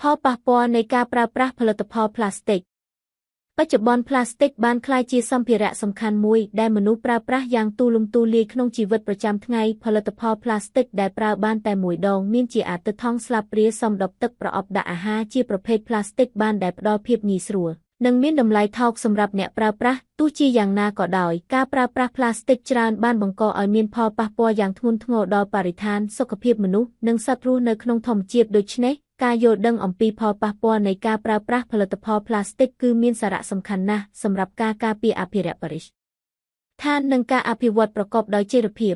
ផលប៉ះពាល់នៃការប្រើប្រាស់ផលិតផលប្លាស្ទិកបច្ចុប្បន្នប្លាស្ទិកបានក្លាយជាសម្ភារៈសំខាន់មួយដែលមនុស្សប្រើប្រាស់យ៉ាងទូលំទូលាយក្នុងជីវិតប្រចាំថ្ងៃផលិតផលប្លាស្ទិកដែលប្រើបានតែមួយដងមានជាអាទិថង់ស្លាបព្រាសមដប់ទឹកប្រអប់ដាក់អាហារជាប្រភេទប្លាស្ទិកបានដែលផ្ដល់ភាពងាយស្រួលនិងមានតម្លៃថោកសម្រាប់អ្នកប្រើប្រាស់ទោះជាយ៉ាងណាក៏ដោយការប្រើប្រាស់ប្លាស្ទិកច្រើនបានបង្កឲ្យមានផលប៉ះពាល់យ៉ាងធ្ងន់ធ្ងរដល់បរិស្ថានសុខភាពមនុស្សនិងសត្វរស់នៅក្នុងធម្មជាតិដូច្នេះការយល់ដឹងអំពីផលប៉ះពាល់នៃការប្រើប្រាស់ផលិតផលប្លាស្ទិកគឺមានសារៈសំខាន់ណាស់សម្រាប់ការការពារអភិរក្សបរិស្ថាននិងការអភិវឌ្ឍប្រកបដោយចីរភាព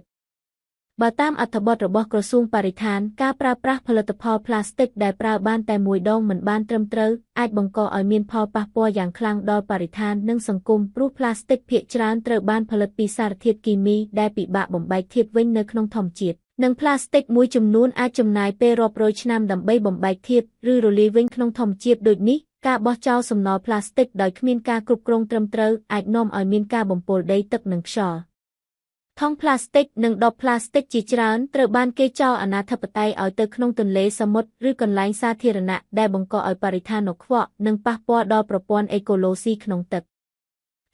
បើតាមអត្ថបទរបស់ក្រសួងបរិស្ថានការប្រើប្រាស់ផលិតផលប្លាស្ទិកដែលប្រើបានតែមួយដងមិនបានត្រឹមត្រូវអាចបង្កឲ្យមានផលប៉ះពាល់យ៉ាងខ្លាំងដល់បរិស្ថាននិងសង្គមព្រោះប្លាស្ទិកភាគច្រើនត្រូវបានផលិតពីសារធាតុគីមីដែលពិបាកបំបែកធាតុវិញនៅក្នុងធម្មជាតិនិងប្លាស្ទិកមួយចំនួនអាចចំណាយពេលរាប់រយឆ្នាំដើម្បីបំបែកធាតុឬរលាយវិញក្នុងធម្មជាតិដូចនេះការបោះចោលសំណល់ប្លាស្ទិកដោយគ្មានការគ្រប់គ្រងត្រឹមត្រូវអាចនាំឲ្យមានការបំពុលដីទឹកនិងខ្យល់ថង់ប្លាស្ទិកនិងដបប្លាស្ទិកជាច្រើនត្រូវបានគេចោលអនាធិបតេយ្យឲ្យទៅក្នុងទន្លេសមុទ្រឬកន្លែងសាធារណៈដែលបង្កឲ្យបរិស្ថានកខ្វក់និងប៉ះពាល់ដល់ប្រព័ន្ធអេកូឡូស៊ីក្នុងទឹក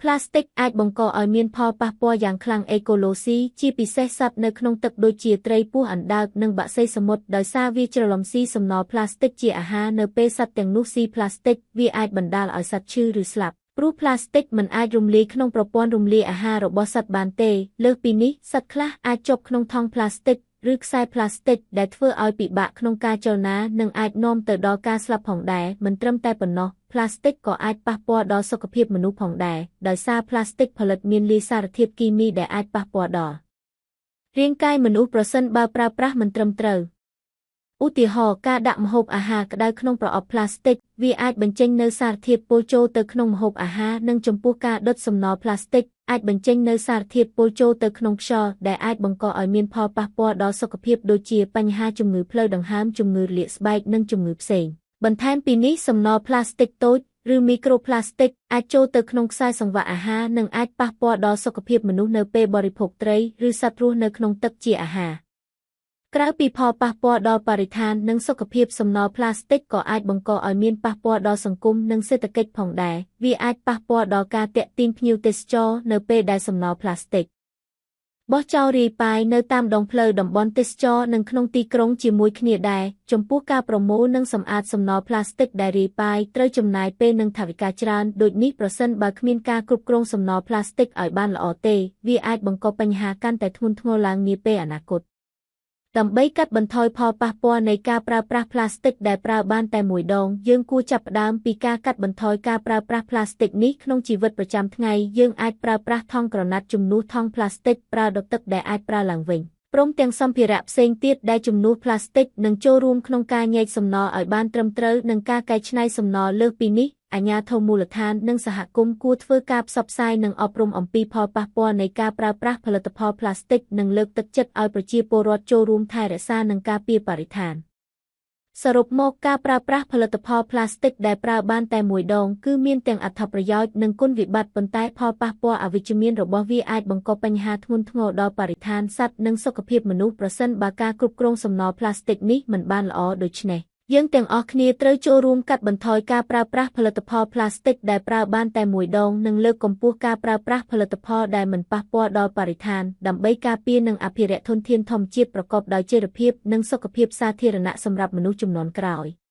ប្លាស្ទិកអាចបង្កឲ្យមានផលប៉ះពាល់យ៉ាងខ្លាំងអេកូឡូស៊ីជាពិសេសសត្វនៅក្នុងទឹកដូចជាត្រីពស់អណ្ដើកនិងបក្សីសមុទ្រដោយសារវាច្រឡំស៊ីសំណល់ប្លាស្ទិកជាអាហារនៅពេលសត្វទាំងនោះស៊ីប្លាស្ទិកវាអាចបណ្ដាលឲ្យសត្វឈឺឬស្លាប់ព្រោះប្លាស្ទិកមិនអាចរំលាយក្នុងប្រព័ន្ធរំលាយអាហាររបស់សត្វបានទេលើសពីនេះសត្វខ្លះអាចជាប់ក្នុងថង់ប្លាស្ទិកឬខ្សែប្លាស្ទិកដែលធ្វើឲ្យពិបាកក្នុងការចលនានិងអាចនាំទៅដល់ការស្លាប់ផងដែរមិនត្រឹមតែប៉ុណ្ណោះប្លាស្ទិកក៏អាចប៉ះពាល់ដល់សុខភាពមនុស្សផងដែរដោយសារប្លាស្ទិកផលិតមានលាយសារធាតុគីមីដែលអាចប៉ះពាល់ដល់រាងកាយមនុស្សប្រសិនបើប្រើប្រាស់មិនត្រឹមត្រូវឧទាហរណ៍ការដាក់ម្ហូបអាហារក្តៅក្នុងប្រអប់ប្លាស្ទិកវាអាចបញ្ចេញនូវសារធាតុពុលចូលទៅក្នុងម្ហូបអាហារនិងចំពោះការដុតសំណល់ប្លាស្ទិកអាចបញ្ចេញនូវសារធាតុពុលចូលទៅក្នុងខ្យល់ដែលអាចបង្កឲ្យមានផលប៉ះពាល់ដល់សុខភាពដូចជាបញ្ហាជំងឺផ្លូវដង្ហើមជំងឺរលាកស្បែកនិងជំងឺផ្សេងបន្ថែមពីនេះសំណល់ប្លាស្ទិកតូចឬមីក្រូប្លាស្ទិកអាចចូលទៅក្នុងខ្សែសង្វាក់អាហារនិងអាចប៉ះពាល់ដល់សុខភាពមនុស្សនៅពេលបរិភោគត្រីឬសត្វរស់នៅក្នុងទឹកជាអាហារក្រៅពីផលប៉ះពាល់ដល់បរិស្ថាននិងសុខភាពសំណល់ប្លាស្ទិកក៏អាចបង្កឲ្យមានប៉ះពាល់ដល់សង្គមនិងសេដ្ឋកិច្ចផងដែរវាអាចប៉ះពាល់ដល់ការទាក់ទាញភ្ញៀវទេសចរនៅពេលដែលសំណល់ប្លាស្ទិកបោះចោលរាយប៉ាយនៅតាមដងផ្លូវតំបន់ទេសចរនិងក្នុងទីក្រុងជាមួយគ្នាដែរចំពោះការប្រមូលនិងសម្អាតសំណល់ប្លាស្ទិកដែលរាយប៉ាយត្រូវចំណាយពេលនិងថវិកាច្រើនដូចនេះប្រសិនបើគ្មានការគ្រប់គ្រងសំណល់ប្លាស្ទិកឲ្យបានល្អទេវាអាចបង្កបញ្ហាកាន់តែធ្ងន់ធ្ងរឡើងនាពេលអនាគតដើម្បីកាត់បន្ថយផលប៉ះពាល់នៃការប្រើប្រាស់ប្លាស្ទិកដែលប្រើបានតែមួយដងយើងគួរចាប់ផ្ដើមពីការកាត់បន្ថយការប្រើប្រាស់ប្លាស្ទិកនេះក្នុងជីវិតប្រចាំថ្ងៃយើងអាចប្រើប្រាស់ថង់ក្រណាត់ជំនួសថង់ប្លាស្ទិកប្រើដបទឹកដែលអាចប្រើឡើងវិញព្រមទាំងសម្ភារៈផ្សេងទៀតដែលជំនួសប្លាស្ទិកនឹងចូលរួមក្នុងការញែកសំណល់ឲ្យបានត្រឹមត្រូវនិងការកែច្នៃសំណល់លើសពីនេះអាជ្ញាធរមូលដ្ឋាននិងសហគមន៍គួរធ្វើការផ្សព្វផ្សាយនិងអប់រំអំពីផលប៉ះពាល់នៃការប្រើប្រាស់ផលិតផលប្លាស្ទិកនិងលើកទឹកចិត្តឲ្យប្រជាពលរដ្ឋចូលរួមថែរក្សានិងការពារបរិស្ថានសរុបមកការប្រើប្រាស់ផលិតផលប្លាស្ទិកដែលប្រើបានតែមួយដងគឺមានទាំងអត្ថប្រយោជន៍និងគុណវិបត្តិប៉ុន្តែផលប៉ះពាល់អវិជ្ជមានរបស់វាអាចបង្កបញ្ហាធ្ងន់ធ្ងរដល់បរិស្ថានសត្វនិងសុខភាពមនុស្សប្រសិនបើការគ្រប់គ្រងសំណល់ប្លាស្ទិកនេះមិនបានល្អដូច្នេះយើងទាំងអស់គ្នាត្រូវចូលរួមកាត់បន្ថយការប្រើប្រាស់ផលិតផលប្លាស្ទិកដែលប្រើបានតែមួយដងនិងលើកកម្ពស់ការប្រើប្រាស់ផលិតផលដែលមិនប៉ះពាល់ដល់បរិស្ថានដើម្បីការពារនិងអភិរក្សធនធានធម្មជាតិប្រកបដោយចីរភាពនិងសុខភាពសាធារណៈសម្រាប់មនុស្សជំនាន់ក្រោយ។